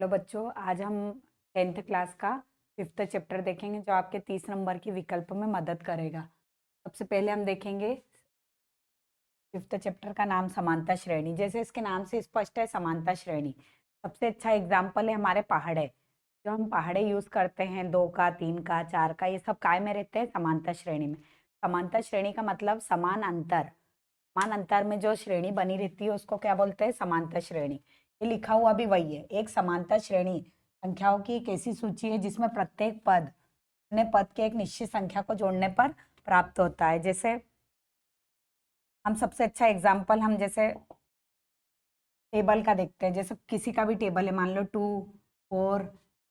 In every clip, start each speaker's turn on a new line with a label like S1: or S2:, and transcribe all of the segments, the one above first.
S1: Hello बच्चों, आज हम 10th क्लास का 5th चैप्टर देखेंगे जो आपके 30 नंबर की विकल्प में मदद करेगा। सबसे पहले हम देखेंगे 5th चैप्टर का नाम समानता श्रेणी। जैसे इसके नाम से स्पष्ट है, समानता श्रेणी सबसे अच्छा एग्जाम्पल है हमारे पहाड़े। जो हम पहाड़े यूज करते हैं 2 का, 3 का, 4 का, ये सब काय में रहते हैं? समानता श्रेणी में। समानता श्रेणी का मतलब समान अंतर। समान अंतर में जो श्रेणी बनी रहती है उसको क्या बोलते हैं? समानता श्रेणी। ये लिखा हुआ भी वही है। एक समानता श्रेणी संख्याओं की एक ऐसी सूची है जिसमें प्रत्येक पद अपने पद के एक निश्चित संख्या को जोड़ने पर प्राप्त होता है। जैसे हम सबसे अच्छा एग्जाम्पल हम जैसे टेबल का देखते हैं। जैसे किसी का भी टेबल है, मान लो 2, 4,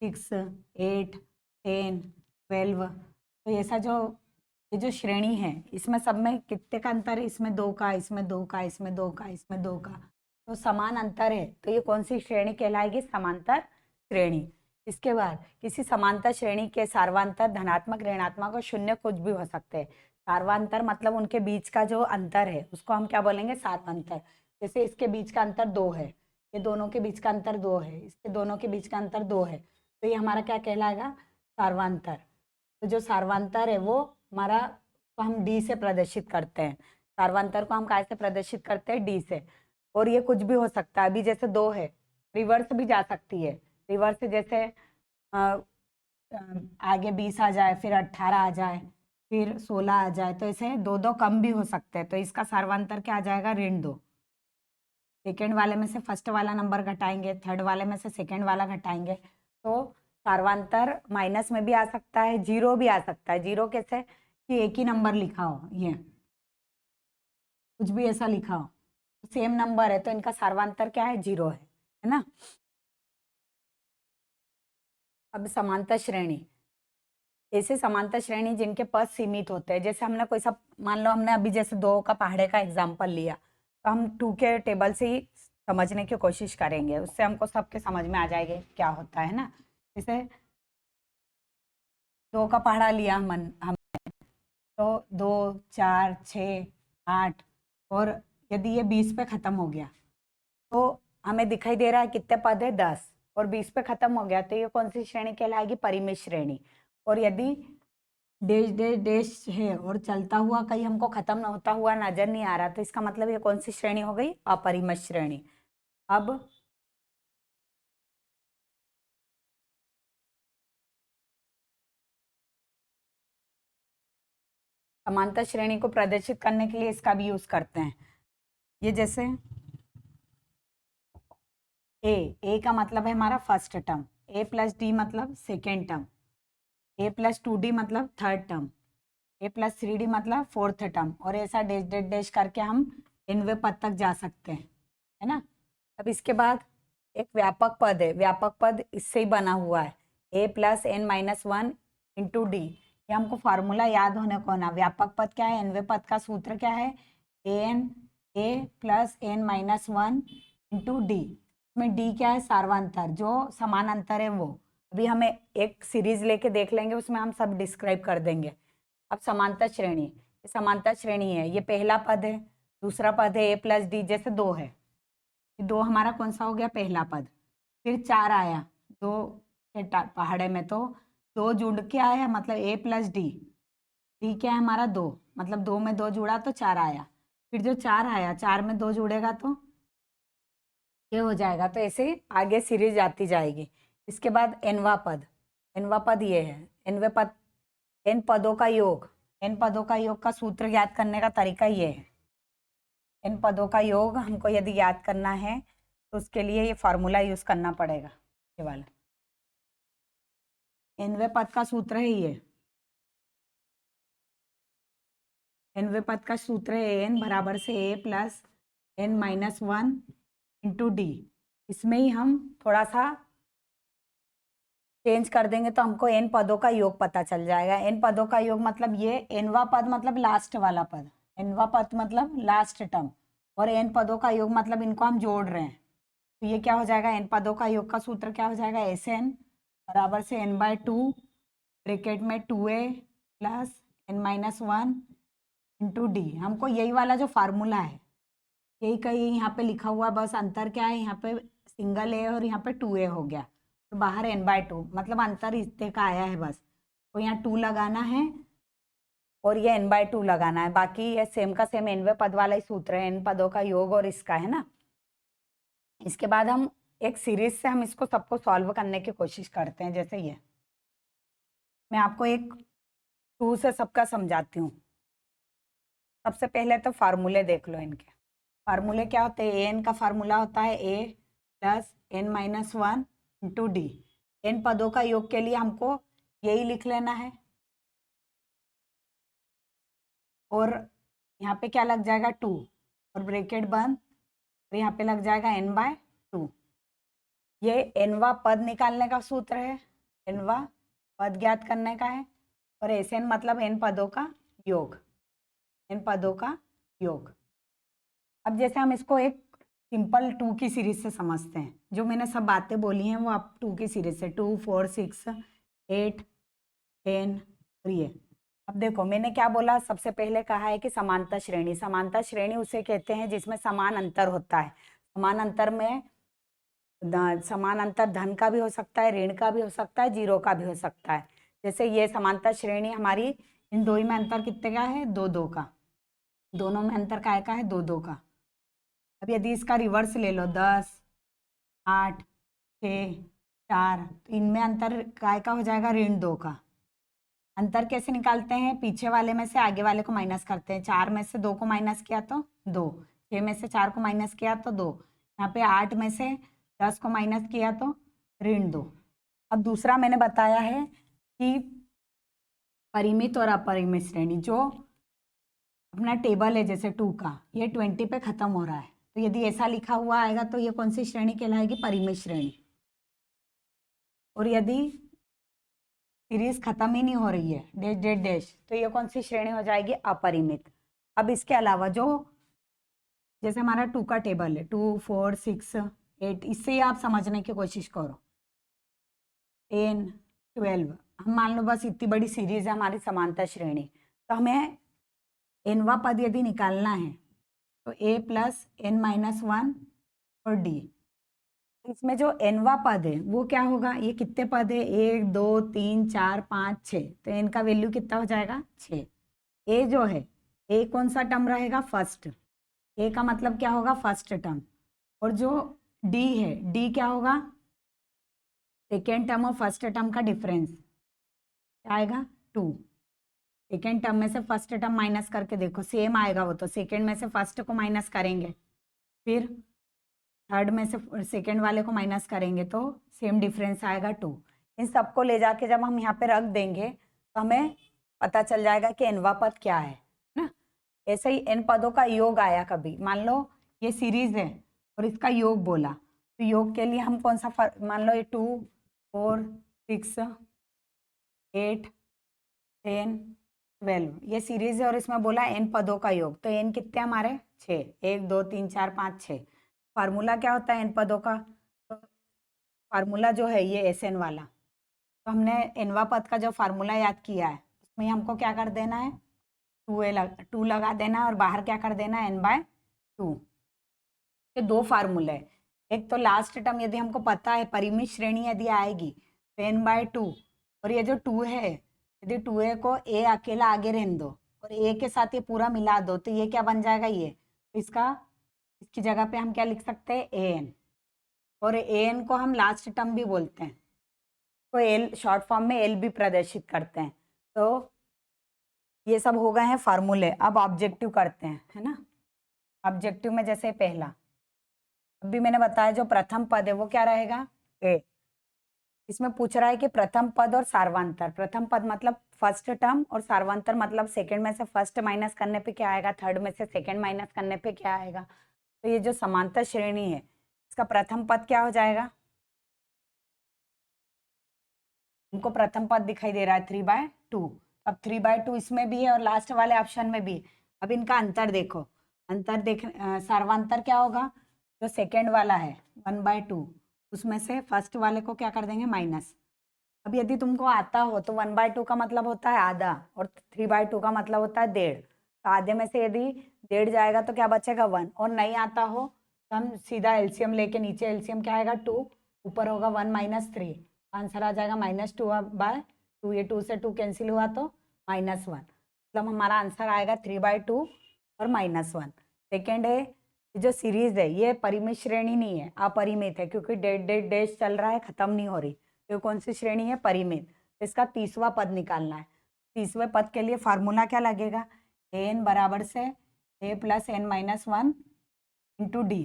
S1: 6, 8, 10, 12। तो ऐसा जो ये जो श्रेणी है इसमें सब में कितने का अंतर है? इसमें 2 का, इसमें 2 का, इसमें 2 का, इसमें 2 का। तो समान अंतर है, तो ये कौन सी श्रेणी कहलाएगी? समांतर श्रेणी। इसके बाद किसी समांतर श्रेणी के सार्वांतर धनात्मक, ऋणात्मक और शून्य कुछ भी हो सकते हैं। सार्वांतर मतलब उनके बीच का जो अंतर है उसको हम क्या बोलेंगे? सार्वांतर। जैसे इसके बीच का अंतर 2 है, ये दोनों के बीच का अंतर 2 है, इसके दोनों के बीच का अंतर 2 है, तो ये हमारा क्या कहलाएगा? सार्वांतर। तो जो सार्वांतर है वो हमारा, तो हम डी से प्रदर्शित करते हैं। सार्वांतर को हम काय से प्रदर्शित करते हैं? डी से। और ये कुछ भी हो सकता है। अभी जैसे 2 है, रिवर्स भी जा सकती है। रिवर्स जैसे अ, अ, आगे 20 आ जाए, फिर 18 आ जाए, फिर 16 आ जाए, तो ऐसे 2 कम भी हो सकते हैं। तो इसका सार्वांतर क्या आ जाएगा? ऋण 2। सेकेंड वाले में से फर्स्ट वाला नंबर घटाएंगे, थर्ड वाले में से सेकेंड वाला घटाएंगे, तो सार्वांतर माइनस में भी आ सकता है, जीरो भी आ सकता है। जीरो कैसे? कि एक ही नंबर लिखा हो, ये कुछ भी ऐसा लिखा हो, सेम नंबर है तो इनका सार्वांतर क्या है? जीरो है ना। अब समांतर श्रेणी, ऐसे समांतर श्रेणी जिनके पद सीमित होते हैं। जैसे हमने कोई सब, मान लो हमने अभी जैसे 2 का पहाड़े का एग्जाम्पल लिया, तो हम 2 के टेबल से ही समझने की कोशिश करेंगे, उससे हमको सबके समझ में आ जाएगा क्या होता है ना। जैसे 2 का पहाड़ा लिया हम तो 2, 4, 6, 8, और यदि ये 20 पे खत्म हो गया तो हमें दिखाई दे रहा है कितने पद है? 10। और 20 पे खत्म हो गया तो ये कौन सी श्रेणी कहलाएगी? परिमित श्रेणी। और यदि डैश डैश डैश है और चलता हुआ कहीं हमको खत्म न होता हुआ नजर नहीं आ रहा, तो इसका मतलब ये कौन सी श्रेणी हो गई? अपरिमित श्रेणी। अब समांतर श्रेणी को प्रदर्शित करने के लिए इसका भी यूज करते हैं। ये जैसे ए का मतलब है हमारा फर्स्ट टर्म, ए प्लस डी मतलब सेकेंड टर्म, ए प्लस 2d मतलब थर्ड टर्म, ए प्लस 3d मतलब फोर्थ टर्म, और ऐसा डैश डैश डैश करके हम nवें पद तक जा सकते हैं, है ना। अब इसके बाद एक व्यापक पद है। व्यापक पद इससे ही बना हुआ है, a plus n minus 1 into d. ये हमको फार्मूला याद होने को ना। व्यापक पद क्या है? nवें पद का सूत्र क्या है? N a plus n minus 1 into d. में डी क्या है? सार्वांतर, जो समानांतर है वो। अभी हमें एक सीरीज लेके देख लेंगे, उसमें हम सब डिस्क्राइब कर देंगे। अब समांतर श्रेणी, ये समांतर श्रेणी है। ये पहला पद है, दूसरा पद है ए प्लस डी, जैसे 2 है, ये 2 हमारा कौन सा हो गया? पहला पद। फिर 4 आया, 2 के पहाड़े में, तो 2 जुड़ के आया मतलब ए प्लस डी। डी क्या है हमारा? 2, मतलब 2 में 2 जुड़ा तो 4 आया। फिर जो 4 आया, 4 में 2 जुड़ेगा तो ये हो जाएगा। तो ऐसे ही आगे सीरीज आती जाएगी। इसके बाद एनवा पद। एनवा पद ये है, एनवे पद, एन पदों का योग। एन पदों का योग का सूत्र याद करने का तरीका ये है। इन पदों का योग हमको यदि याद करना है तो उसके लिए ये फॉर्मूला यूज करना पड़ेगा, ये वाला। एनवे पद का सूत्र है ये। एनवे पद का सूत्र है एन बराबर से a plus n minus 1 into d. इसमें ही हम थोड़ा सा चेंज कर देंगे तो हमको एन पदों का योग पता चल जाएगा। एन पदों का योग मतलब ये एनवा पद मतलब लास्ट वाला पद, एनवा पद मतलब लास्ट टर्म, और एन पदों का योग मतलब इनको हम जोड़ रहे हैं। तो ये क्या हो जाएगा? एन पदों का योग का सूत्र क्या हो जाएगा? एस एन बराबर से n/2 ब्रैकेट में 2a plus n minus 1 into d. हमको यही वाला जो फार्मूला है यही कहीं यहाँ पे लिखा हुआ, बस अंतर क्या है? यहाँ पे सिंगल ए और यहाँ पे 2a हो गया, और बाहर n/2, मतलब अंतर इतने का आया है बस। तो यहाँ 2 लगाना है और ये n/2 लगाना है, बाकी ये सेम का सेम nवें पद वाला ही सूत्र है, n पदों का योग और इसका, है ना। इसके बाद हम एक सीरीज से हम इसको सबको सॉल्व करने की कोशिश करते हैं। जैसे ये मैं आपको एक 2 से सबका समझाती हूँ। सबसे पहले तो फार्मूले देख लो इनके। फार्मूले क्या होते हैं? एन का फार्मूला होता है a plus n-1 into d. N पदों का योग के लिए हमको यही लिख लेना है, और यहाँ पे क्या लग जाएगा 2 और ब्रैकेट बंद, और यहाँ पे लग जाएगा n/2। ये nवा पद निकालने का सूत्र है, nवा पद ज्ञात करने का है, और Sn मतलब n पदों का योग, n पदों का योग। अब जैसे हम इसको एक सिंपल 2 की सीरीज से समझते हैं, जो मैंने सब बातें बोली हैं वो आप 2 की सीरीज से 2, 4, 6, 8, 10 और ये। अब देखो मैंने क्या बोला, सबसे पहले कहा है कि समांतर श्रेणी। समांतर श्रेणी उसे कहते हैं जिसमें समान अंतर होता है। समान अंतर में समान अंतर धन का भी हो सकता है, ऋण का भी हो सकता है, जीरो का भी हो सकता है। जैसे ये समांतर श्रेणी हमारी, इन दो ही में अंतर कितने का है? 2-2 का। दोनों में अंतर काय का है? 2-2 का। अब यदि इसका रिवर्स ले लो 10, 8, 6, 4, तो इनमें अंतर काय का हो जाएगा? ऋण 2 का। अंतर कैसे निकालते हैं? पीछे वाले में से आगे वाले को माइनस करते हैं। 4 में से 2 को माइनस किया तो 2, 6 में से 4 को माइनस किया तो 2, यहाँ पे 8 में से 10 को माइनस किया तो ऋण 2। अब दूसरा मैंने बताया है कि परिमित और अपरिमित श्रेणी, जो अपना टेबल है जैसे 2 का, ये 20 पे खत्म हो रहा है, तो यदि ऐसा लिखा हुआ आएगा तो ये कौन सी श्रेणी कहलाएगी? परिमित श्रेणी। और यदि सीरीज खत्म ही नहीं हो रही है, डैश डैश डैश, तो ये कौन सी श्रेणी हो जाएगी? अपरिमित। अब इसके अलावा जो जैसे हमारा 2 का टेबल है, 2, 4, 6, 8, इससे ही आप समझने की कोशिश करो। 10, 12, हम मान लो बस इतनी बड़ी सीरीज है हमारी समांतर श्रेणी, तो हमें nवा पद यदि निकालना है तो a प्लस n-1 और d। इसमें जो nवा पद है वो क्या होगा? ये कितने पद है? 1, 2, 3, 4, 5, 6, तो n का वैल्यू कितना हो जाएगा? 6। a जो है, a कौन सा टर्म रहेगा? फर्स्ट। a का मतलब क्या होगा? First term. और जो d है, d क्या होगा? सेकेंड टर्म और फर्स्ट टर्म का डिफरेंस क्या आएगा? 2। सेकेंड टर्म में से फर्स्ट टर्म माइनस करके देखो, सेम आएगा वो तो। सेकेंड में से फर्स्ट को माइनस करेंगे, फिर थर्ड में से सेकेंड वाले को माइनस करेंगे, तो सेम डिफरेंस आएगा 2। इन सबको ले जाके जब हम यहाँ पे रख देंगे तो हमें पता चल जाएगा कि nवा पद क्या है ना। ऐसे ही n पदों का योग आया कभी, मान लो ये सीरीज है और इसका योग बोला, तो योग के लिए हम कौन सा मान लो ये 2, 4, 6, 8, 10, 12, ये सीरीज है और इसमें बोला n पदों का योग, तो n कितने हमारे? 6। 1, 2, 3, 4, 5, 6। फार्मूला क्या होता है n पदों का? तो फार्मूला जो है ये Sn वाला, तो हमने nवा पद का जो फार्मूला याद किया है उसमें हमको क्या कर देना है? 2 लगा देना है, और बाहर क्या कर देना है? n/2। ये दो फार्मूले है। एक तो लास्ट टर्म यदि हमको पता है, परिमित श्रेणी यदि आएगी तो n/2, और ये जो 2 है, यदि 2a को a अकेला आगे रहने दो और a के साथ ये पूरा मिला दो, तो ये क्या बन जाएगा? ये तो इसकी जगह पे हम क्या लिख सकते हैं? an। और an को हम लास्ट टर्म भी बोलते हैं, तो l शॉर्ट फॉर्म में l भी प्रदर्शित करते हैं। तो ये सब हो गए हैं फार्मूले। अब ऑब्जेक्टिव करते हैं, है ना। ऑब्जेक्टिव में जैसे पहला, अभी मैंने बताया जो प्रथम पद है वो क्या रहेगा? ए। इसमें पूछ रहा है कि प्रथम पद और सार्वंतर। प्रथम पद मतलब फर्स्ट टर्म, और सार्वंतर मतलब सेकंड में से फर्स्ट माइनस करने पे क्या आएगा? थर्ड में से सेकंड माइनस करने पे क्या आएगा? तो ये जो समांतर श्रेणी है इसका प्रथम पद क्या हो जाएगा? हमको प्रथम पद दिखाई दे रहा है 3/2। अब 3/2 इसमें भी है और लास्ट वाले ऑप्शन में भी। अब इनका अंतर देखो, अंतर देख सार्वंतर क्या होगा? जो सेकेंड वाला है 1/2, उसमें से फर्स्ट वाले को क्या कर देंगे? माइनस। अब यदि तुमको आता हो तो 1/2 का मतलब होता है आधा, और 3/2 का मतलब होता है 1.5। तो आधे में से यदि 1.5 जाएगा तो क्या बचेगा? 1। और नहीं आता हो तो हम सीधा एलसीएम लेके, नीचे एलसीएम क्या आएगा? 2, ऊपर होगा 1 माइनस 3, आंसर आ जाएगा -2/2। ये 2 से 2 कैंसिल हुआ तो -1, मतलब हमारा आंसर आएगा 3/2 और -1। सेकेंड है, जो सीरीज है ये परिमित श्रेणी नहीं है, अपरिमित है, क्योंकि डेट डेट डेश चल रहा है, खत्म नहीं हो रही। तो कौन सी श्रेणी है? परिमित। तो इसका 30वां पद निकालना है। 30वें पद के लिए फार्मूला क्या लगेगा? an बराबर से a + n-1 इंटू डी।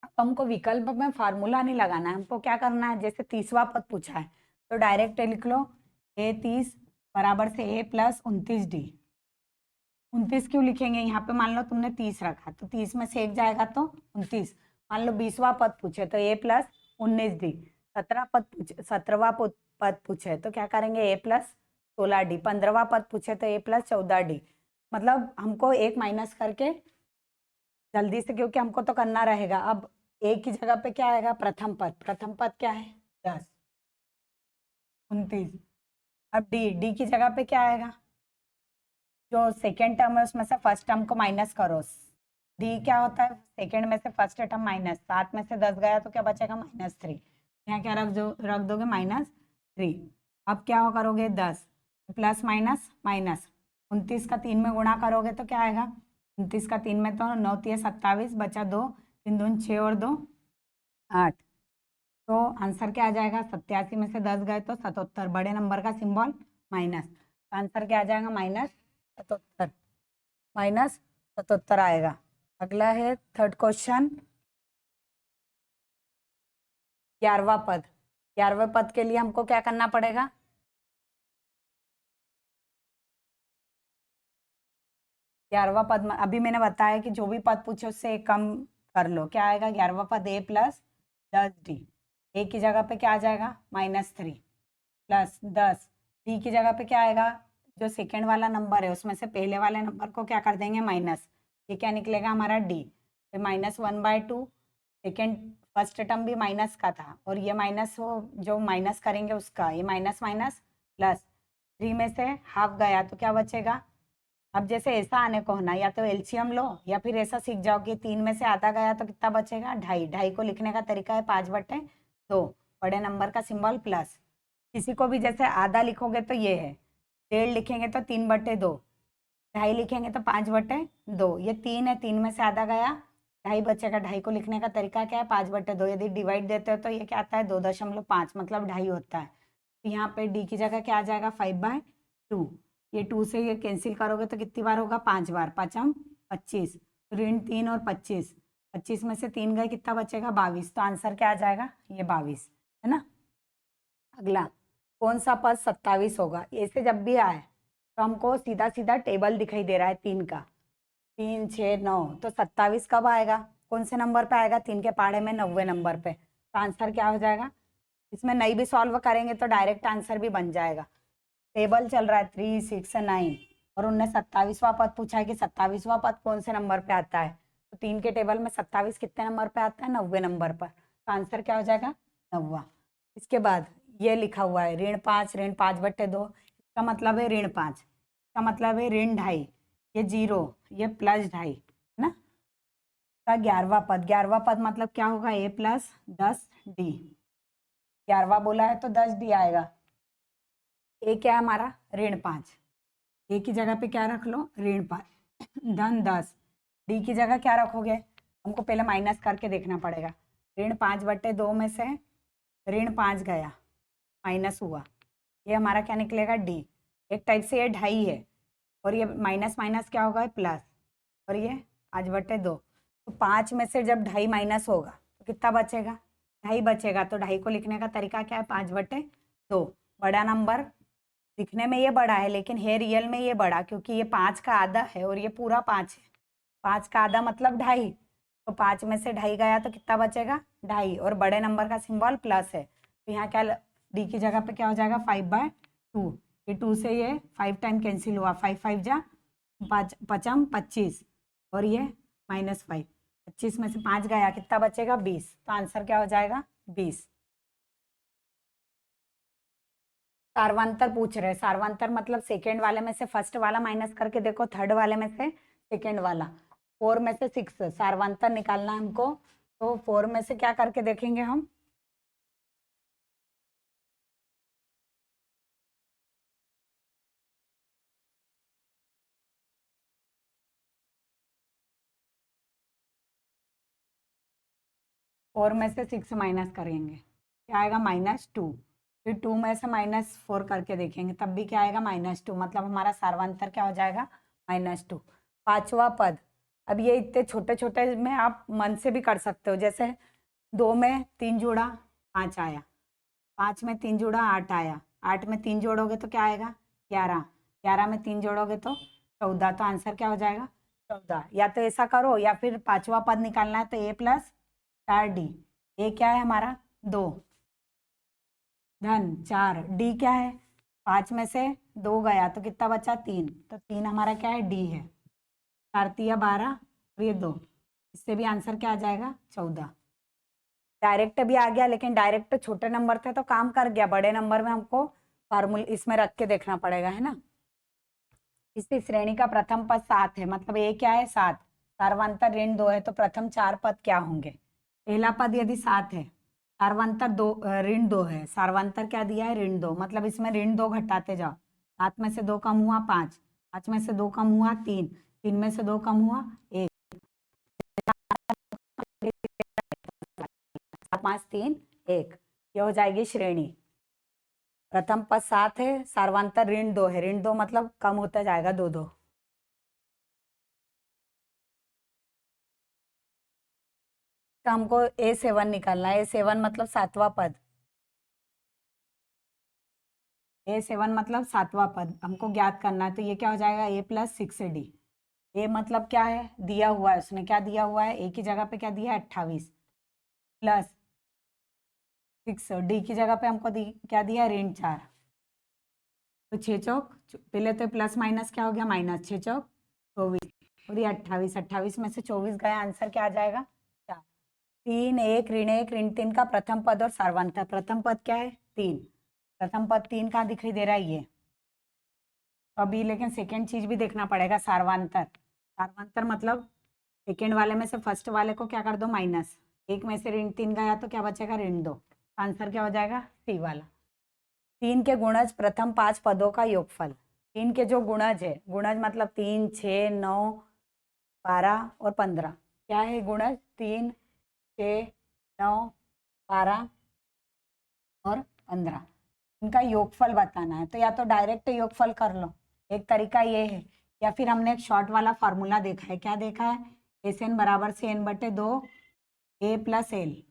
S1: अब हमको विकल्प में फार्मूला नहीं लगाना है, हमको क्या करना है, जैसे 30वां पद पूछा है तो डायरेक्ट लिख लो a30 बराबर से a + 29d। 29 क्यों लिखेंगे? यहाँ पे मान लो तुमने 30 रखा तो 30 में से 1 जाएगा तो 29। मान लो 20वां पद पूछे तो a + 19d। 17वां पद पूछे तो क्या करेंगे? a + 16d। 15वां पद पूछे तो a + 14d। मतलब हमको एक माइनस करके जल्दी से, क्योंकि हमको तो करना रहेगा। अब a की जगह पे क्या आएगा? प्रथम पद क्या है? 10, 29। अब डी की जगह पे क्या आएगा? जो सेकेंड टर्म है उसमें से फर्स्ट टर्म को माइनस करो। डी क्या होता है? सेकेंड में से फर्स्ट टर्म माइनस, 7 में से 10 गया तो क्या बचेगा? -3। यहाँ क्या रख दोगे? -3। अब क्या करोगे? 10 प्लस माइनस माइनस 29 का 3 में गुणा करोगे तो क्या आएगा? 29 का 3 में तो 9 × 27 बचा 2, 3 दूनी 6 और 2 8। तो आंसर क्या आ जाएगा? 87 में से 10 गए तो 77। बड़े नंबर का सिंबल माइनस, आंसर क्या आ जाएगा? -77। -77 आएगा। अगला है थर्ड क्वेश्चन, 11वां पद। 11वें पद के लिए हमको क्या करना पड़ेगा? ग्यारहवा पद में अभी मैंने बताया कि जो भी पद पूछे उससे एक कम कर लो। क्या आएगा? 11वां पद a + 10d। ए की जगह पे क्या आ जाएगा? -3 + 10। डी की जगह पे क्या आएगा? जो सेकेंड वाला नंबर है उसमें से पहले वाले नंबर को क्या कर देंगे? माइनस। ये क्या निकलेगा हमारा? डी। फिर -1/2। सेकेंड फर्स्ट टर्म भी माइनस का था और ये माइनस हो, जो माइनस करेंगे उसका, ये माइनस माइनस प्लस। 3 में से हाफ गया तो क्या बचेगा? अब जैसे ऐसा आने को होना, या तो एलसीएम लो या फिर ऐसा सीख जाओ कि 3 में से आधा गया तो कितना बचेगा? 2.5। 2.5 को लिखने का तरीका है 5/2। बड़े नंबर का सिंबल प्लस। किसी को भी जैसे आधा लिखोगे तो ये है, 1.5 लिखेंगे तो 3/2, 2.5 लिखेंगे तो 5/2। ये 3 है, 3 में से आधा गया, 2.5 बचेगा। 2.5 को लिखने का तरीका क्या है? 5/2। यदि डिवाइड देते हो तो ये क्या आता है? 2.5, मतलब 2.5 होता है। तो यहाँ पे डी की जगह क्या आ जाएगा? 5/2। ये 2 से ये कैंसिल करोगे तो कितनी बार होगा? 5 बार। 5×5 = 25, ऋण 3 और 25। 25 में से 3 गए, कितना बचेगा? 22। तो आंसर क्या आ जाएगा? ये 22 है ना। अगला, कौन सा पद 27 होगा? ऐसे जब भी आए तो हमको सीधा सीधा टेबल दिखाई दे रहा है 3 का, 3 6 9, तो 27 कब आएगा? कौन से नंबर पे आएगा? 3 के पहाड़े में 90वें नंबर पे। तो आंसर क्या हो जाएगा? इसमें नहीं भी सॉल्व करेंगे तो डायरेक्ट आंसर भी बन जाएगा। टेबल चल रहा है 3 6 9 और उनने 27वां पद पूछा है कि 27वां पद कौन से नंबर पे आता है। तो 3 के टेबल में 27 कितने नंबर पे आता है? 90वें नंबर पर। तो आंसर क्या हो जाएगा? 90वां। इसके बाद ये लिखा हुआ है ऋण 5/2। इसका मतलब है ऋण 5, इसका मतलब है ऋण 2.5, ये 0, ये +2.5 है ना। का 11वां पद मतलब क्या होगा? a + 10d। 11वां बोला है तो 10d आएगा। ए क्या है हमारा? ऋण 5। ए की जगह पे क्या रख लो? ऋण 5 धन 10। डी की जगह क्या रखोगे? हमको पहले माइनस करके देखना पड़ेगा। ऋण 5/2 में से ऋण 5 गया, माइनस हुआ, ये हमारा क्या निकलेगा? डी। एक टाइप से ये 2.5 है और ये माइनस माइनस क्या होगा? प्लस। और ये 5/2। तो 5 में से जब 2.5 माइनस होगा तो कितना बचेगा? 2.5 बचेगा। तो 2.5 को लिखने का तरीका क्या है? 5/2। बड़ा नंबर दिखने में ये बड़ा है लेकिन है रियल में ये बड़ा, क्योंकि ये 5 का आधा है और ये पूरा 5 है। 5 का आधा मतलब 2.5। तो 5 में से 2.5 गया तो कितना बचेगा? 2.5। और बड़े नंबर का सिंबल प्लस है तो यहाँ क्या, डी की जगह पे क्या हो जाएगा? 5/2। ये 2 से ये 5 टाइम कैंसिल हुआ, 5 5 जा 5 25 और ये -5। 25 में से 5 गया, कितना बचेगा? 20। तो आंसर क्या हो जाएगा? 20। सार्वंतर पूछ रहे हैं। सार्वंतर मतलब सेकेंड वाले में से फर्स्ट वाला माइनस करके देखो, थर्ड वाले में से सेकेंड वाला। 4 में से 6 सार्वंतर निकालना है हमको। तो 4 में से क्या करके देखेंगे हम? 4 में से 6 माइनस करेंगे, क्या आएगा -2। फिर 2 में से -4 करके देखेंगे, तब भी क्या आएगा -2, मतलब हमारा सार्वंतर क्या हो जाएगा -2। पांचवा पद, अब ये इतने छोटे छोटे में आप मन से भी कर सकते हो, जैसे 2 में 3 जोड़ा 5 आया, 5 में 3 जोड़ा 8 आया, 8 में 3 जोड़ोगे तो क्या आएगा 11, 11 में 3 जोड़ोगे तो 14, तो आंसर क्या हो जाएगा 14। या तो ऐसा करो, या फिर पांचवा पद निकालना है तो a + 4d, ए क्या है हमारा 2 धन 4, डी क्या है 5 में से 2 गया तो कितना बचा 3, तो 3 हमारा क्या है डी है। 4 तिया 12 और ये 2, इससे भी आंसर क्या आ जाएगा 14। डायरेक्ट भी आ गया, लेकिन डायरेक्ट छोटे नंबर थे तो काम कर गया, बड़े नंबर में हमको फार्मूला इसमें रख के देखना पड़ेगा, है ना। इसी श्रेणी का प्रथम पद 7 है, मतलब ये क्या है 7, सार्वंतर ऋण 2 है, तो प्रथम 4 पद क्या होंगे। पहला पद यदि 7 है, सार्वंतर 2 ऋण 2 है, सार्वंतर क्या दिया है ऋण 2, मतलब इसमें ऋण 2 घटाते जाओ, 7 में से 2 कम हुआ 5, 5 में से 2 कम हुआ 3, 3 में से 2 कम हुआ 1, 5 3 1, ये हो जाएगी श्रेणी। प्रथम पद 7 है, सार्वंतर ऋण 2 है, ऋण 2 मतलब कम होता जाएगा 2 2। तो हमको A7 निकालना है, A7 मतलब 7वां पद, A7 मतलब 7वां पद हमको ज्ञात करना है, तो ये क्या हो जाएगा a + 6d। ए मतलब क्या है दिया हुआ है, उसने क्या दिया हुआ है, ए की जगह पे क्या दिया है 28 + 6, डी की जगह पे हमको क्या दिया है ऋण 4, तो 6 चौक पहले तो प्लस माइनस क्या हो गया माइनस, 6 चौक 24 और ये 28, 28 में से 24 गया, आंसर क्या आ जाएगा 4। 3 1 ऋण 1 ऋण 3 का प्रथम पद और सार्वंतर, प्रथम पद क्या है 3, प्रथम पद 3 कहाँ दिखाई दे रहा है ये, तो अभी लेकिन सेकेंड चीज भी देखना पड़ेगा, सार्वंतर, सार्वंतर मतलब सेकेंड वाले में से फर्स्ट वाले को क्या कर दो माइनस, 1 में से ऋण 3 गया तो क्या बचेगा ऋण 2, आंसर क्या हो जाएगा सी वाला। 3 के गुणज प्रथम 5 पदों का योगफल, 3 के जो गुणज है, गुणज मतलब 3 6 9 12 और 15, क्या है गुणज 3 6 9 12 और 15, इनका योगफल बताना है, तो या तो डायरेक्ट योगफल कर लो, एक तरीका ये है, या फिर हमने एक शॉर्ट वाला फॉर्मूला देखा है, क्या देखा है SN बराबर से n/2 a + l,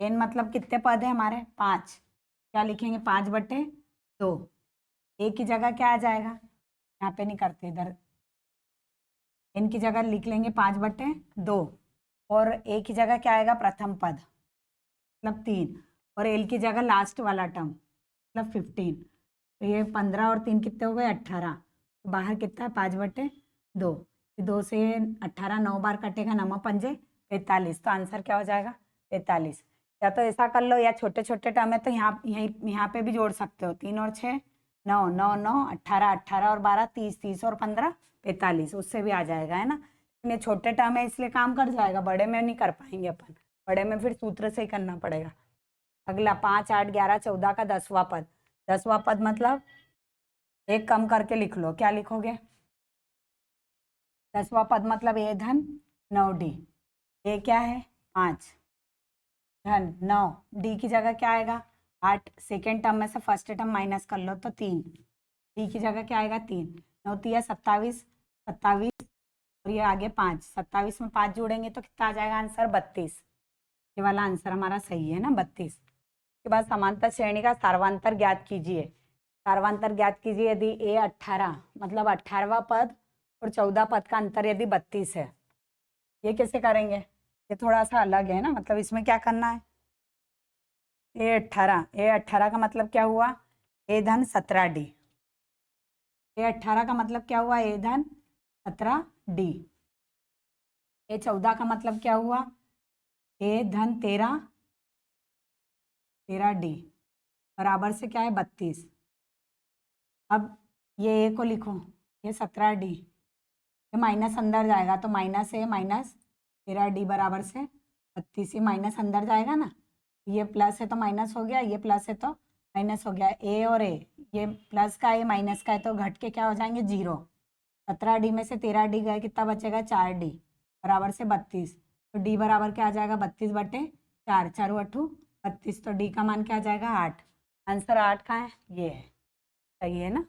S1: n मतलब कितने पद है हमारे 5, क्या लिखेंगे 5/2, ए की जगह क्या आ जाएगा, यहाँ पे नहीं करते इधर, n की जगह लिख लेंगे 5/2 और ए की जगह क्या आएगा प्रथम पद मतलब 3 और एल की जगह लास्ट वाला टर्म मतलब 15, तो ये 15 और 3 कितने हो गए 18, तो बाहर कितना है 5/2, 2 से 18 9 बार कटेगा, 9 पंजे 45, तो आंसर क्या हो जाएगा 45। या तो ऐसा कर लो, या छोटे छोटे टर्म है तो यहाँ पे भी जोड़ सकते हो, 3 और 6 9 9 9 18 18 और 12 30 30 और 15 45, उससे भी आ जाएगा, है ना। ये छोटे टर्म है इसलिए काम कर जाएगा, बड़े में नहीं कर पाएंगे अपन, बड़े में फिर सूत्र से ही करना पड़ेगा। अगला 5 8 11 14 का 10वां पद, 10वां पद मतलब एक कम करके लिख लो, क्या लिखोगे 10वां पद मतलब a धन 9d, ए क्या है 5 धन 9, डी की जगह क्या आएगा 8, सेकेंड टर्म में से फर्स्ट टर्म माइनस कर लो तो 3, डी की जगह क्या आएगा 3, 9 तिया 27 27 और ये आगे 5, 27 में 5 जोड़ेंगे तो कितना आ जाएगा आंसर 32, ये वाला आंसर हमारा सही है ना 32। के बाद समांतर श्रेणी का सार्वंतर ज्ञात कीजिए, सार्वंतर ज्ञात कीजिए यदि ए 18 मतलब 18वां पद और 14 पद का अंतर यदि 32 है, ये कैसे करेंगे, ये थोड़ा सा अलग है ना, मतलब इसमें क्या करना है ए18 का मतलब क्या हुआ ए धन 17d, ए18 का मतलब क्या हुआ ए धन 17d, ए14 का मतलब क्या हुआ ए धन 13d बराबर से क्या है 32। अब ये ए को लिखो, ये 17d, ये माइनस अंदर जाएगा तो माइनस ए माइनस 13d बराबर से 32, ये माइनस अंदर जाएगा ना, ये प्लस है तो माइनस हो गया, ये प्लस है तो माइनस हो गया, ए और ए ये प्लस का है माइनस का है तो घट के क्या हो जाएंगे 0, 17d में से 13d गए कितना बचेगा 4d बराबर से 32, तो d बराबर क्या आ जाएगा 32/4, 4 4 8 32, तो डी का मान क्या आ जाएगा 8। आंसर 8 कहाँ है, ये है, सही है ना।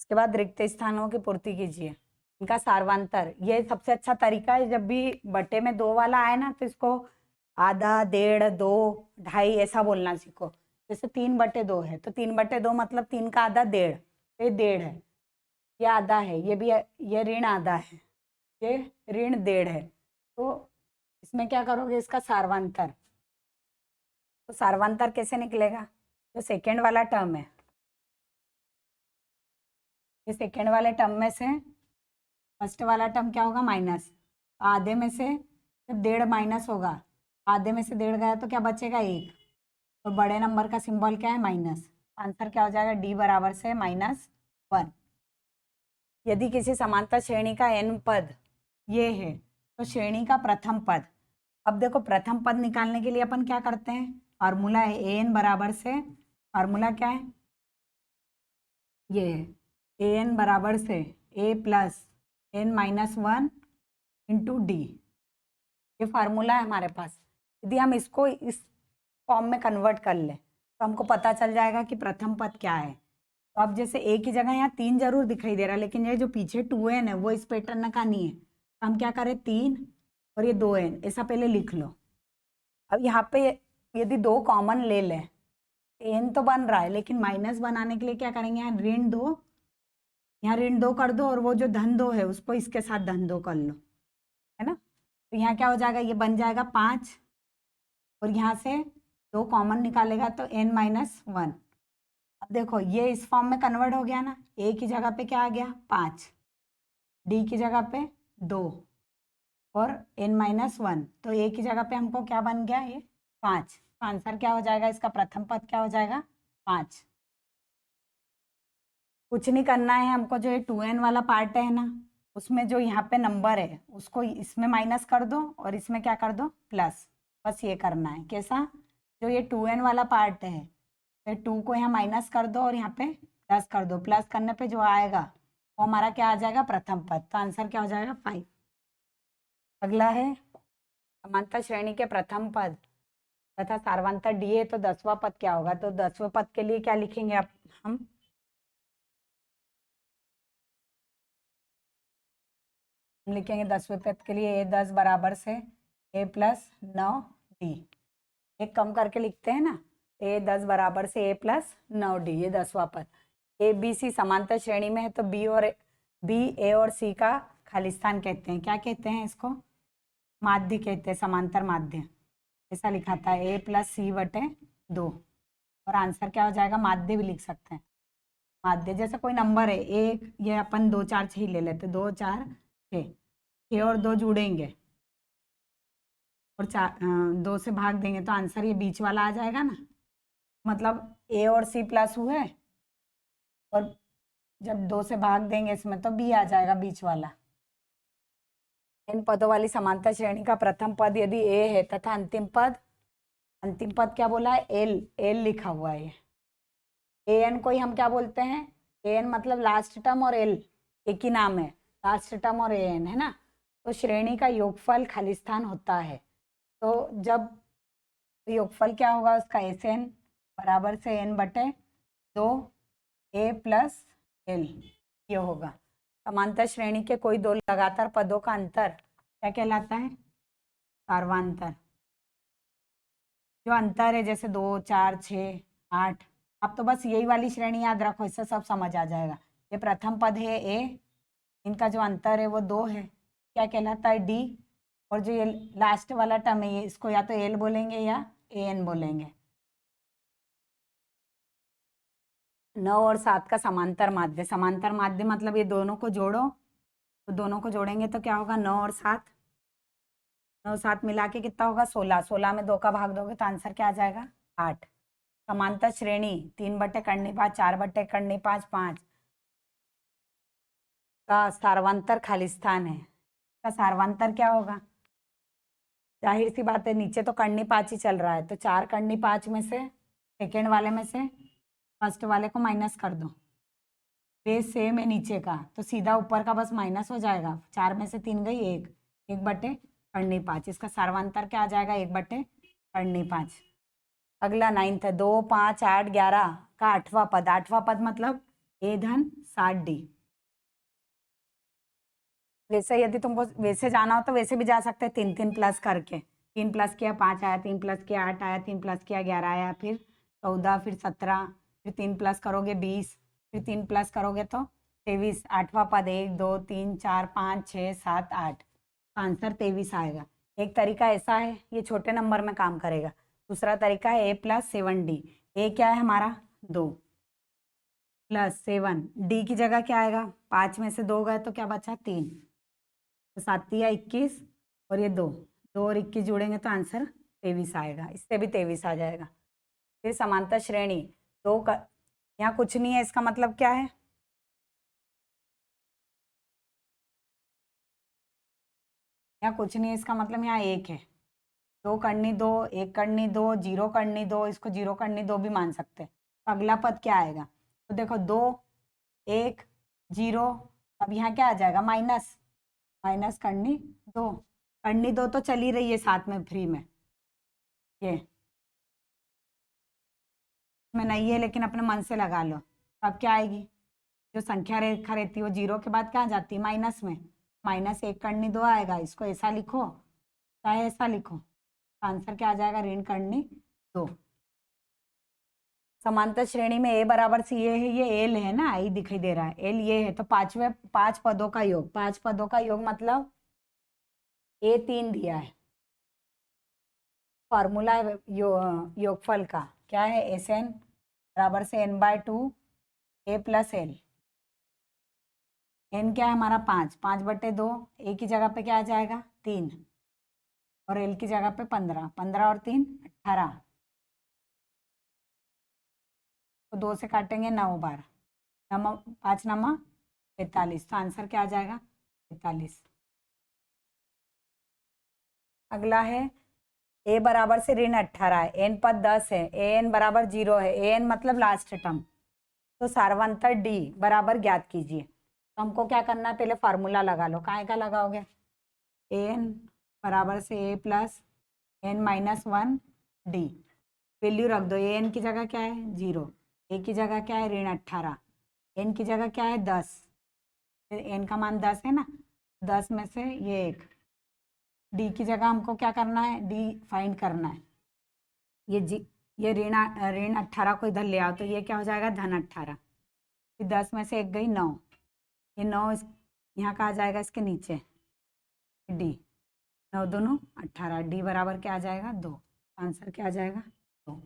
S1: इसके बाद रिक्त स्थानों की पूर्ति कीजिए। इनका सार्वंतर, ये सबसे अच्छा तरीका है, जब भी बटे में 2 वाला आए ना तो इसको आधा, डेढ़, 2, ढाई ऐसा बोलना सीखो। जैसे 3/2 है तो 3/2 मतलब 3 का आधा 1.5, ये 1.5 है, ये आधा है, ये भी ये ऋण आधा है, ये ऋण 1.5 है। तो इसमें क्या करोगे, इसका सार्वंतर, तो सार्वंतर कैसे निकलेगा, जो सेकेंड वाला टर्म है, ये सेकेंड वाले टर्म में से फर्स्ट वाला टर्म क्या होगा, माइनस, आधे में से जब 1.5 माइनस होगा, आधे में से 1.5 गया तो क्या बचेगा 1, तो बड़े नंबर का सिंबल क्या है, माइनस। आंसर क्या हो जाएगा, डी बराबर से -1। यदि किसी समांतर श्रेणी का n पद ये है तो श्रेणी का प्रथम पद, अब देखो प्रथम पद निकालने के लिए अपन क्या करते हैं, फार्मूला है an बराबर से, फार्मूला क्या है, ये है an बराबर से a plus n-1 into d, ये फार्मूला है हमारे पास। यदि हम इसको इस फॉर्म में कन्वर्ट कर लें तो हमको पता चल जाएगा कि प्रथम पद क्या है। तो अब जैसे ए की जगह यहाँ 3 जरूर दिखाई दे रहा है, लेकिन ये जो पीछे 2n है वो इस पैटर्न का नहीं है, तो हम क्या करें 3 और ये 2n ऐसा पहले लिख लो। अब यहाँ पे यदि 2 कॉमन ले लें, n तो बन रहा है लेकिन माइनस बनाने के लिए क्या करेंगे, यहाँ ऋण 2, यहाँ ऋण 2 कर दो और वो जो धन 2 है उसको इसके साथ धन 2 कर लो, है ना। तो यहाँ क्या हो जाएगा, ये बन जाएगा 5 और यहाँ से 2 कॉमन निकालेगा तो n-1। अब देखो ये इस फॉर्म में कन्वर्ट हो गया ना, ए की जगह पे क्या आ गया 5, डी की जगह पे 2 और n-1, तो ए की जगह पे हमको क्या बन गया, ये 5। तो आंसर क्या हो जाएगा, इसका प्रथम पद क्या हो जाएगा 5। कुछ नहीं करना है हमको, जो ये 2n वाला पार्ट है ना उसमें जो यहाँ पे नंबर है उसको इसमें माइनस कर दो और इसमें क्या कर दो प्लस, बस ये करना है। कैसा, जो ये 2n वाला पार्ट है तो 2 को यहाँ माइनस कर दो और यहाँ पे प्लस कर दो, प्लस करने पे जो आएगा वो हमारा क्या आ जाएगा, प्रथम पद। तो आंसर क्या हो जाएगा 5। अगला है समांतर श्रेणी के प्रथम पद तथा सार्वंतर डी है तो 10वां पद क्या होगा, तो 10वें पद के लिए क्या लिखेंगे आप, हम लिखेंगे 10वें पद के लिए a10 बराबर से a प्लस 9 डी, एक कम करके लिखते हैं ना, a10 बराबर से a प्लस 9 डी, ये 10वां पद। ए बी सी समांतर श्रेणी में है तो बी और बी ए और सी का खालिस्तान कहते हैं, क्या कहते हैं इसको, माध्य कहते हैं, समांतर माध्य, ऐसा लिखा था a प्लस सी बटे 2। और आंसर क्या हो जाएगा, माध्य भी लिख सकते हैं, माध्य जैसे कोई नंबर है एक, ये अपन 2 4 6 ले लेते, 2 4 6, 6 और 2 जुड़ेंगे और 2 से भाग देंगे तो आंसर ये बीच वाला आ जाएगा ना, मतलब ए और सी प्लस हुए और जब 2 से भाग देंगे इसमें तो बी आ जाएगा बीच वाला। इन पदों वाली समांतर श्रेणी का प्रथम पद यदि ए है तथा अंतिम पद क्या बोला है, एल, एल लिखा हुआ है, ए एन को ही हम क्या बोलते हैं, ए एन मतलब लास्ट टर्म और एल एक ही नाम है, लास्ट टर्म और ए एन, है ना। तो श्रेणी का योगफल खालिस्तान होता है, तो जब योगफल क्या होगा उसका, एस एन बराबर से n बटे 2 ए प्लस एल, ये होगा। समांतर श्रेणी के कोई 2 लगातार पदों का अंतर क्या कहलाता है, सार्वांतर। जो अंतर है जैसे 2 4 6 8, आप तो बस यही वाली श्रेणी याद रखो, इससे सब समझ आ जाएगा। ये प्रथम पद है ए, इनका जो अंतर है वो 2 है, क्या कहलाता है डी, और जो ये लास्ट वाला टर्म है ये इसको या तो एल बोलेंगे या ए एन बोलेंगे। 9 और 7 का समांतर माध्य, समांतर माध्य मतलब ये दोनों को जोड़ो, तो दोनों को जोड़ेंगे तो क्या होगा 9 और 7, 9 7 मिला के कितना होगा 16, 16 में 2 का भाग दोगे तो आंसर क्या आ जाएगा 8। समांतर श्रेणी 3/5 4/5 5 का सार्वंतर खालिस्तान है, का सार्वंतर क्या होगा, जाहिर सी बात है नीचे तो कर्णी 5 ही चल रहा है, तो 4 कर्णी 5 में से सेकेंड वाले में से फर्स्ट वाले को माइनस कर दो, बेस सेम है नीचे का तो सीधा ऊपर का बस माइनस हो जाएगा, 4 में से 3 गई 1, 1/5, इसका सार्वंतर क्या आ जाएगा 1/5। करनी 5। अगला 9th है 2 5 8 11 का 8वां पद। 8वां पद मतलब a धन 60 d। वैसे यदि तुमको वैसे जाना हो तो वैसे भी जा सकते हैं, 3 3 प्लस करके। 3 प्लस किया 5 आया, 3 प्लस किया 8 आया, 3 प्लस किया 11 आया, फिर 14, फिर 17, फिर 3 प्लस करोगे 20, फिर 3 प्लस करोगे तो 23। 8वां पद 1 2 3 4 5 6 7 8, आंसर 23 आएगा। एक तरीका ऐसा है, ये छोटे नंबर में काम करेगा। दूसरा तरीका है a प्लस 7d। a क्या है हमारा 2 प्लस 7, d की जगह क्या आएगा, 5 में से 2 गए तो क्या बचा 3, तो 7 या 21 और ये 2 और 21 जोड़ेंगे तो आंसर 23 आएगा। इससे भी 23 आ जाएगा। फिर समांतर श्रेणी दो का, यहाँ कुछ नहीं है, इसका मतलब क्या है, यहाँ कुछ नहीं है, इसका मतलब यहाँ 1 है। 2 करनी 2, 1 करनी 2, 0 करनी 2, इसको 0 करनी 2 भी मान सकते हैं। तो अगला पद क्या आएगा, तो देखो 2 1 0, अब यहाँ क्या आ जाएगा माइनस, माइनस करनी 2, करनी 2 तो चली रही है साथ में फ्री में, ये में नहीं है लेकिन अपने मन से लगा लो। अब क्या आएगी, जो संख्या रेखा रहती है वो 0 के बाद क्या आ जाती है माइनस में, -1 करनी 2 आएगा। इसको ऐसा लिखो चाहे ऐसा लिखो, आंसर क्या आ जाएगा, ऋण करनी 2। समांतर श्रेणी में a बराबर सी ये है, ये एल है ना, आई दिखाई दे रहा है, एल ये है, तो 5 पदों का योग, 5 पदों का योग मतलब a 3 दिया है। फॉर्मूला है योगफल का क्या है, SN बराबर से n/2 a plus L. n क्या है हमारा 5, 5/2, a की जगह पे क्या आ जाएगा 3 और l की जगह पे 15, 15 और 3 18, तो 2 से काटेंगे 9 बार, 5 9 45, तो आंसर क्या आ जाएगा 45। अगला है a बराबर से ऋण 18 है, n पद 10 है, an बराबर 0 है, an मतलब लास्ट टर्म, तो सार्वंतर d बराबर ज्ञात कीजिए। तो हमको क्या करना है, पहले फार्मूला लगा लो, काय का लगाओगे, an बराबर से a plus n-1 d, value रख दो, an की जगह क्या है 0, a की जगह क्या है ऋण 18, n की जगह क्या है 10, n का मान 10 है ना, 10 में से ये 1, d की जगह हमको क्या करना है, d फाइंड करना है। ये ऋण 18 को इधर ले आओ तो ये क्या हो जाएगा धन 18, फिर 10 में से 1 गई 9, ये 9 यहाँ का आ जाएगा इसके नीचे d, 9 दोनों 18, d बराबर क्या आ जाएगा 2, आंसर क्या आ जाएगा 2।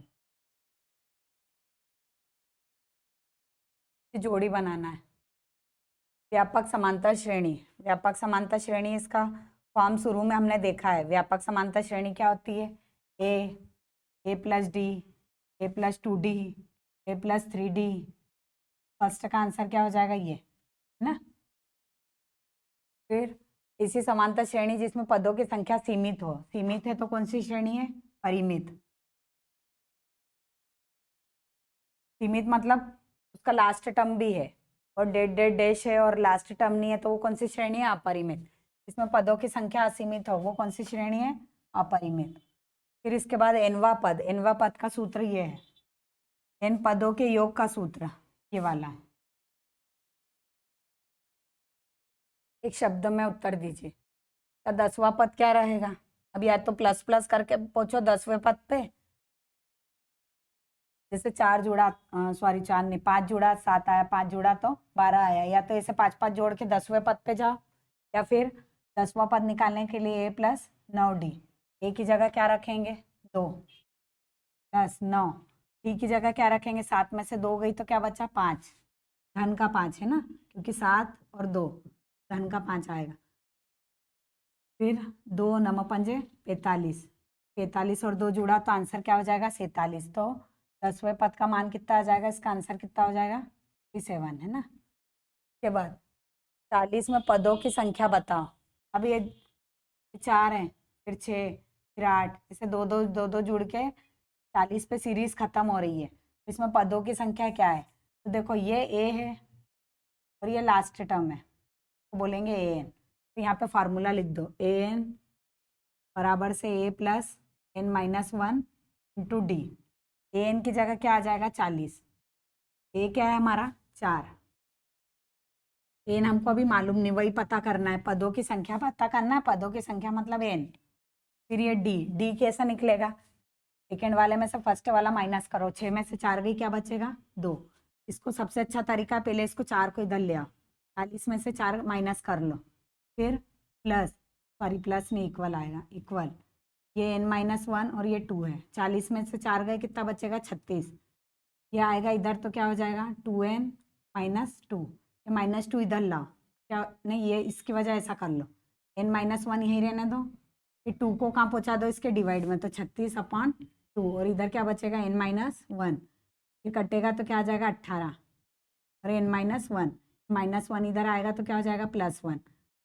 S1: जोड़ी बनाना है। व्यापक समांतर श्रेणी, व्यापक समांतर श्रेणी इसका फॉर्म शुरू में हमने देखा है। व्यापक समांतर श्रेणी क्या होती है, a plus D, a plus 2d, a plus 3d, first का आंसर क्या हो जाएगा ये, है ना। फिर इसी समांतर श्रेणी जिसमें पदों की संख्या सीमित हो, सीमित है तो कौन सी श्रेणी है, परिमित। सीमित मतलब उसका लास्ट टर्म भी है और डेड डेड डैश है और लास्ट टर्म नहीं है, तो वो कौन सी श्रेणी है, अपरिमित। इसमें पदों की संख्या असीमित हो वो कौन सी श्रेणी है, अपरिमित। फिर इसके बाद एनवा पद, एनवा पद का सूत्र ये है, एन पदों के योग का सूत्र ये वाला है। एक शब्द में उत्तर दीजिए, तो 10वां पद क्या रहेगा, अब या तो प्लस प्लस करके पहुंचो 10वें पद पे, जैसे 4 जुड़ा, सॉरी 4 नहीं 5 जुड़ा 7 आया, 5 जुड़ा तो 12 आया, या तो ऐसे 5 5 जोड़ के 10वें पद पे जाओ, या फिर 10वां पद निकालने के लिए a प्लस 9d, a की जगह क्या रखेंगे 2 प्लस 9, d की जगह क्या रखेंगे, 7 में से 2 गई तो क्या बचा 5, धन का 5 है ना, क्योंकि 7 और 2 धन का 5 आएगा। फिर 2 9 पंजे 45, 45 और 2 जुड़ा तो आंसर क्या हो जाएगा 47, तो 10वें पद का मान कितना आ जाएगा, इसका आंसर कितना हो जाएगा 37, है ना। के बाद 40 में पदों की संख्या बताओ, अब ये 4 है, फिर 6, फिर 8, इसे दो दो दो दो जुड़ के 40 पे सीरीज खत्म हो रही है, इसमें पदों की संख्या क्या है, तो देखो ये a है और ये लास्ट टर्म है, तो बोलेंगे an, तो यहाँ पे फार्मूला लिख दो, an बराबर से a plus n-1 into D. an की जगह क्या आ जाएगा 40। ए क्या है हमारा 4। एन हमको अभी मालूम नहीं, वही पता करना है, पदों की संख्या पता करना है, पदों की संख्या मतलब एन। फिर ये डी, डी कैसा निकलेगा, सेकेंड वाले में से फर्स्ट वाला माइनस करो, 6 में से 4 गई, क्या बचेगा 2। इसको सबसे अच्छा तरीका है, पहले इसको 4 को इधर ले आओ, 40 में से 4 माइनस कर लो, फिर प्लस, सॉरी प्लस नहीं इक्वल आएगा, इक्वल, ये n-1 और ये 2 है, 40 में से 4 गए, कितना बचेगा 36। ये आएगा इधर तो क्या हो जाएगा 2n-2, ये -2 इधर लाओ, क्या नहीं, ये इसकी वजह ऐसा कर लो, n-1 यहीं रहने दो, फिर 2 को कहाँ पहुँचा दो इसके डिवाइड में, तो 36/2, और इधर क्या बचेगा n-1, ये कटेगा तो क्या आ जाएगा 18, और n-1, -1 इधर आएगा तो क्या हो जाएगा +1,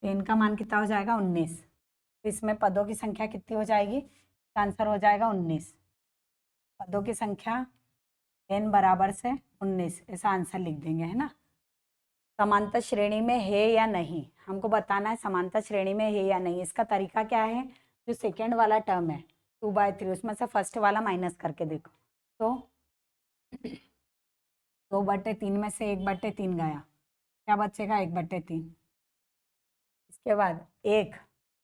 S1: तो n का मान कितना हो जाएगा 19। तो इसमें पदों की संख्या कितनी हो जाएगी, आंसर हो जाएगा 19। पदों की संख्या n बराबर से 19, ऐसा आंसर लिख देंगे, है ना। समांतर श्रेणी में है या नहीं, हमको बताना है समांतर श्रेणी में है या नहीं। इसका तरीका क्या है, जो सेकेंड वाला टर्म है 2/3, उसमें से फर्स्ट वाला माइनस करके देखो, तो 2/3 में से 1/3 गया, क्या बचेगा 1/3। इसके बाद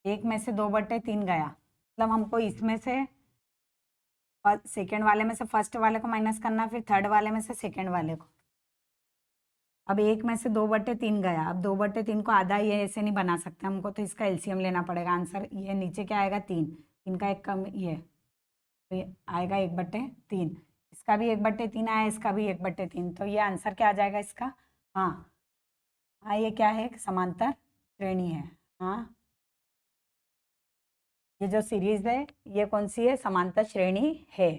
S1: एक में से 2/3 गया, मतलब हमको इसमें से सेकेंड वाले में से फर्स्ट वाले को माइनस करना, फिर थर्ड वाले में से सेकेंड वाले को। अब 1 में से 2/3 गया, अब 2/3 को आधा ये ऐसे नहीं बना सकते हमको, तो इसका एलसीएम लेना पड़ेगा। आंसर ये नीचे क्या आएगा 3, 3 का 1 कम ये, तो ये आएगा 1/3, इसका भी 1/3 आया, इसका भी 1/3, तो ये आंसर क्या आ जाएगा इसका, हाँ हाँ, ये क्या है समांतर श्रेणी है। हाँ, ये जो सीरीज है ये कौन सी है, समांतर श्रेणी है।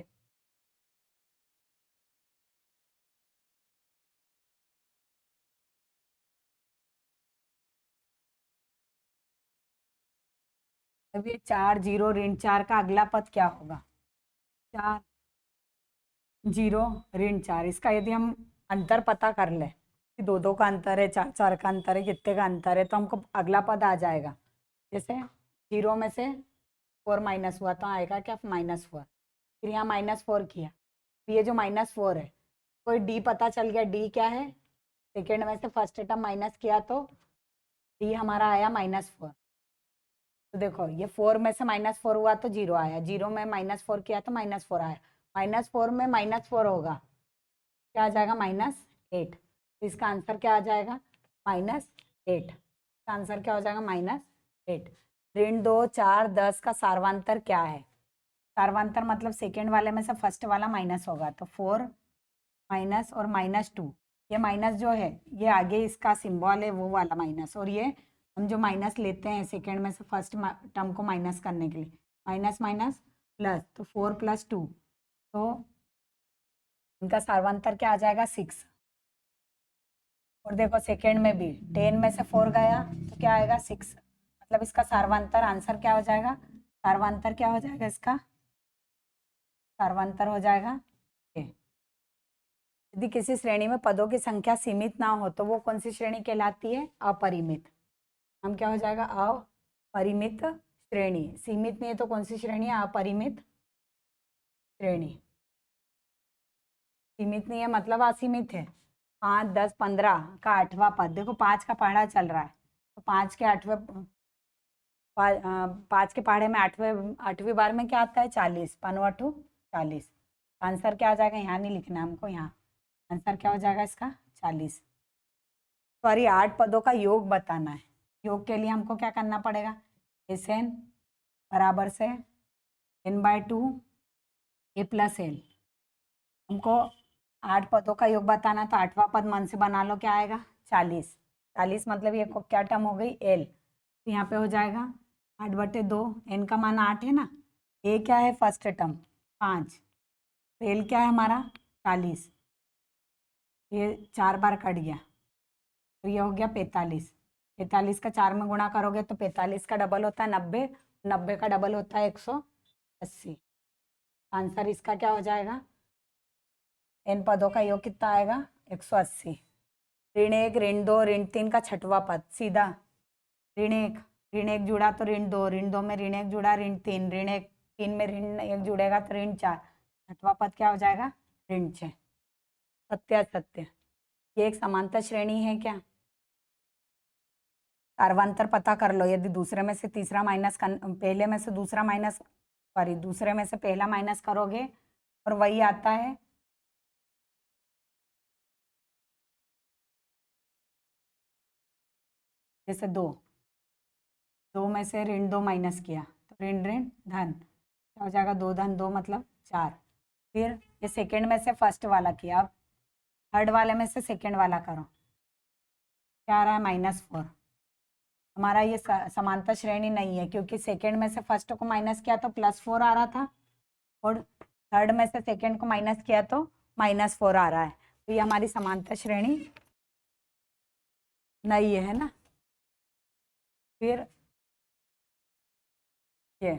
S1: अब ये 4 0 ऋण 4 का अगला पद क्या होगा, 4 0 ऋण 4, इसका यदि हम अंतर पता कर ले कि 2 का अंतर है, 4 4 का अंतर है, कितने का अंतर है, तो हमको अगला पद आ जाएगा। जैसे 0 में से 4 माइनस हुआ तो आएगा क्या -4, फिर यहाँ -4 किया, तो ये जो -4 है, कोई डी पता चल गया, डी क्या है, सेकेंड में से फर्स्ट टर्म माइनस किया तो डी हमारा आया -4। तो देखो ये 4 में से -4 हुआ तो 0 आया, 0 में -4 किया तो -4 आया, -4 में -4 होगा, क्या आ जाएगा -8, तो इसका आंसर क्या आ जाएगा -8, इसका आंसर क्या हो जाएगा -8। ऋण 2 4 10 का सार्वांतर क्या है, सार्वांतर मतलब सेकेंड वाले में से फर्स्ट वाला माइनस होगा, तो 4 माइनस और -2, ये माइनस जो है ये आगे इसका सिंबल है वो वाला माइनस, और ये हम जो माइनस लेते हैं सेकेंड में से फर्स्ट टर्म को माइनस करने के लिए, माइनस माइनस प्लस, तो 4 + 2, तो इनका सार्वांतर क्या आ जाएगा 6। और देखो सेकेंड में भी 10 में से 4 गया तो क्या आएगा 6, मतलब इसका सार्वांतर आंसर क्या हो जाएगा, सार्वांतर क्या हो जाएगा इसका, सार्वांतर हो जाएगा ये। यदि किसी श्रेणी में पदों की संख्या सीमित ना हो तो वो कौन सी श्रेणी कहलाती है, अपरिमित। हम क्या हो जाएगा अपरिमित श्रेणी, सीमित नहीं है तो कौन सी श्रेणी है, अपरिमित श्रेणी। सीमित नहीं है मतलब असीमित है। 5 10 15 का 8वां पद, देखो 5 का पहाड़ा चल रहा है, तो 5 के 8वें 5 के पहाड़े में 8वीं बार में क्या आता है 40, 5 40, आंसर क्या आ जाएगा, यहाँ नहीं लिखना है हमको, यहाँ आंसर क्या हो जाएगा इसका 40। सॉरी 8 पदों का योग बताना है, योग के लिए हमको क्या करना पड़ेगा, SN बराबर से n/2 a + l, हमको 8 पदों का योग बताना, तो 8वां पद मन से बना लो, क्या आएगा 40, 40 मतलब ये क्या टर्म हो गई l, तो यहाँ पे हो जाएगा 8/2, n का मान 8 है ना, a क्या है फर्स्ट टर्म 5, तो l क्या है हमारा 40, ये 4 बार कट गया, तो ये हो गया 45, 45 का 4 में गुणा करोगे तो 45 का डबल होता है 90, 90 का डबल होता है 180, आंसर इसका क्या हो जाएगा, इन पदों का योग कितना आएगा 180। ऋण 1 ऋण 2 ऋण 3 का 6वां पद, सीधा ऋण 1 जुड़ा तो ऋण 2 में ऋण 1 जुड़ा ऋण 3, ऋण 1 3 में ऋण 1 जुड़ेगा तो ऋण 4, छठवां पद क्या हो जाएगा, ऋण 6। सत्य सत्य, ये एक समांतर श्रेणी है क्या? सार्वंतर पता कर लो, यदि दूसरे में से तीसरा माइनस पहले में से दूसरा माइनस, सॉरी दूसरे में से पहला माइनस करोगे और वही आता है, जैसे 2 में से ऋण 2 माइनस किया तो ऋण ऋण धन, क्या हो जाएगा, 2 धन 2 मतलब 4। फिर ये सेकंड में से फर्स्ट वाला किया, अब थर्ड वाले में से सेकंड वाला करो, क्या आ रहा है, -4। हमारा ये समांतर श्रेणी नहीं है, क्योंकि सेकंड में से फर्स्ट को माइनस किया तो +4 आ रहा था और थर्ड में से सेकंड को माइनस किया तो -4 आ रहा है, तो ये हमारी समांतर श्रेणी नहीं है ना। फिर ये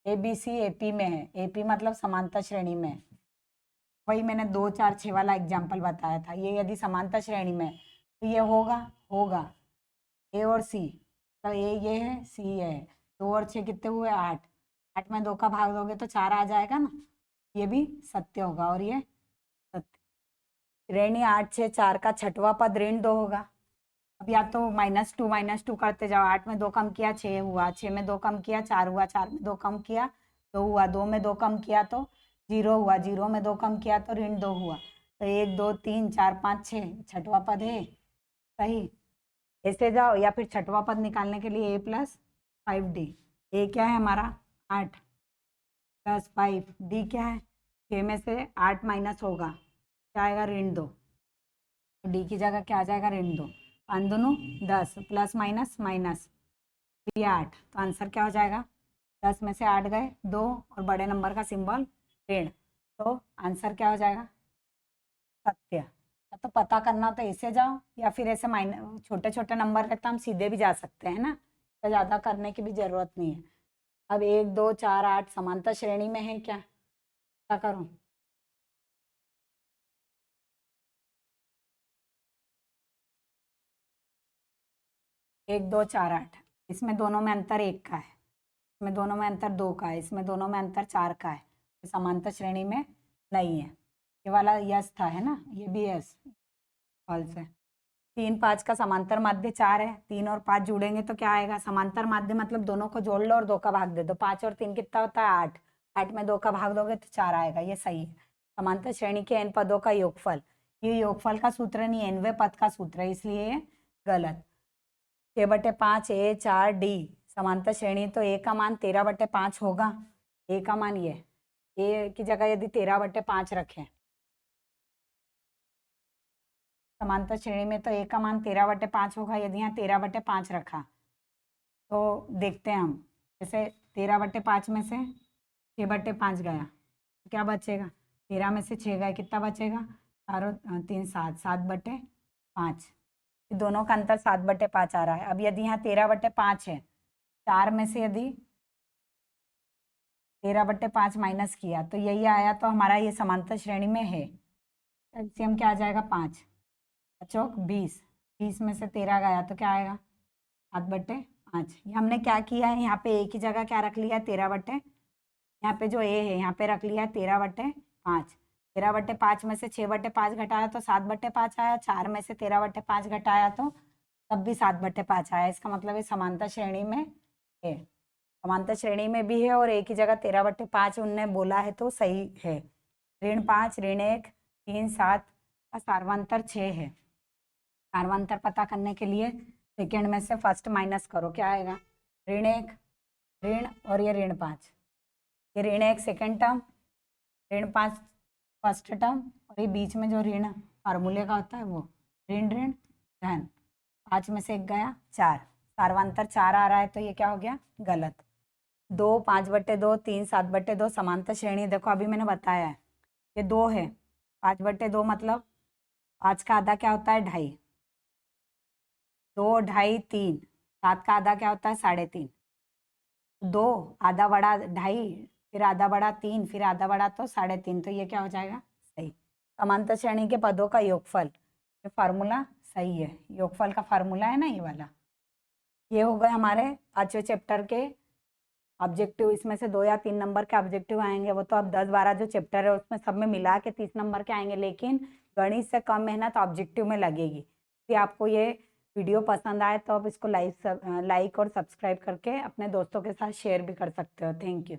S1: ABC AP में है, AP मतलब समांतर श्रेणी में है। वही मैंने 2 4 6 वाला एग्जाम्पल बताया था, ये यदि समांतर श्रेणी में है तो ये होगा A और C, तो A ये है, C ये है, 2 और 6 कितने हुए, 8, 8 में 2 का भाग दोगे तो 4 आ जाएगा ना, ये भी सत्य होगा और ये सत्य। श्रेणी 8 6 4 का छठवां पद ऋण 2 होगा। अब या तो -2 करते जाओ, 8 में 2 कम किया 6 हुआ, 6 में 2 कम किया 4 हुआ, 4 में 2 कम किया 2 हुआ, 2 में 2 कम किया तो 0 हुआ, 0 में 2 कम किया तो ऋण 2 हुआ, तो 1 2 3 4 5 6 छठवां पद है सही। ऐसे जाओ, या फिर छठवां पद निकालने के लिए A+5D, ए क्या है हमारा 8 + 5, D क्या है 6 में से 8 माइनस होगा, क्या आएगा, ऋण 2, तो डी की जगह क्या आ जाएगा, ऋण 2, 5 दूनी 10 प्लस माइनस माइनस 8, तो आंसर क्या हो जाएगा, 10 में से 8 गए 2 और बड़े नंबर का सिंबल ऋण, तो आंसर क्या हो जाएगा, सत्य। तो पता करना तो ऐसे जाओ, या फिर ऐसे छोटे छोटे नंबर रहता हम सीधे भी जा सकते हैं ना, तो ज़्यादा करने की भी जरूरत नहीं है। अब 1 2 4 8 समांतर श्रेणी में है क्या, क्या करूँ, 1 2 4 8, इसमें दोनों में अंतर 1 का है, इसमें दोनों में अंतर 2 का है, इसमें दोनों में अंतर 4 का है, तो समांतर श्रेणी में नहीं है। ये वाला यस था, है ना, ये भी यस, फॉल्स है। 3 5 का समांतर माध्य 4 है, 3 और 5 जुड़ेंगे तो क्या आएगा, समांतर माध्य मतलब दोनों को जोड़ लो और 2 का भाग दे दो, 5 और 3 कितना होता है 8, 8 में 2 का भाग दोगे तो 4 आएगा, ये सही है। समांतर श्रेणी के n पदों का योगफल, ये योगफल का सूत्र नहीं, nवें पद का सूत्र है, इसलिए ये गलत। 6/5 A 4 D समांतर श्रेणी, तो A का मान 13/5 होगा, A का मान ये, A की जगह यदि 13/5 रखें, समांतर श्रेणी में तो A का मान 13/5 होगा, यदि यहाँ 13/5 रखा तो देखते हैं हम, जैसे 13/5 में से 6/5 गया तो क्या बचेगा, 13 में से 6 गए कितना बचेगा, 4 और 3 7, 7/5, दोनों का अंतर 7/5 आ रहा है। अब यदि यहाँ 13/5 है, 4 में से यदि 13/5 माइनस किया तो यही आया, तो हमारा ये समांतर श्रेणी में है, एलसीएम क्या आ जाएगा 5 चौक 20, 20 में से 13 गया तो क्या आएगा 7/5। ये हमने क्या किया है, यहाँ पे ए की जगह क्या रख लिया है 13/, यहाँ पे जो ए है यहाँ पे रख लिया है 13/5, 13/5 में से 6/5 घटाया तो 7/5 आया, 4 में से 13/5 घटाया तो तब भी 7/5 आया, इसका मतलब ये समांतर श्रेणी में है, समांतर श्रेणी में भी है और ए की जगह 13/5 उनने बोला है तो सही है। ऋण 5 ऋण 1 3 7 का सार्वंतर 6 है। सार्वंतर पता करने के लिए सेकेंड में से फर्स्ट माइनस करो, क्या आएगा, ऋण 1 ऋण और ये ऋण 5, ये ऋण 1 सेकेंड टर्म, ऋण 5 फर्स्ट टर्म, और ये बीच में जो ऋण फार्मूले का होता है वो ऋण ऋण धन, 5 में से 1 गया 4, सार्वंतर 4 आ रहा है तो ये क्या हो गया गलत। 2 5/2 3 7/2 समांतर श्रेणी, देखो अभी मैंने बताया है ये 2 है, 5/2 मतलब 5 का आधा क्या होता है 2.5, 2 2.5 3, 7 का आधा क्या होता है 3.5, 2 आधा बड़ा 2.5, फिर आधा बड़ा 3, फिर आधा बड़ा तो 3.5, तो ये क्या हो जाएगा सही। समांतर श्रेणी के पदों का योगफल, ये फार्मूला सही है, योगफल का फार्मूला है ना ये वाला। ये हो गए हमारे 5वें चैप्टर के ऑब्जेक्टिव इसमें से 2 या 3 नंबर के ऑब्जेक्टिव आएंगे, वो तो अब 10-12 जो चैप्टर है उसमें सब में मिला के 30 नंबर के आएंगे, लेकिन गणित से कम मेहनत ऑब्जेक्टिव में लगेगी। यदि आपको ये वीडियो पसंद आए तो आप इसको लाइक और सब्सक्राइब करके अपने दोस्तों के साथ शेयर भी कर सकते हो। Thank you.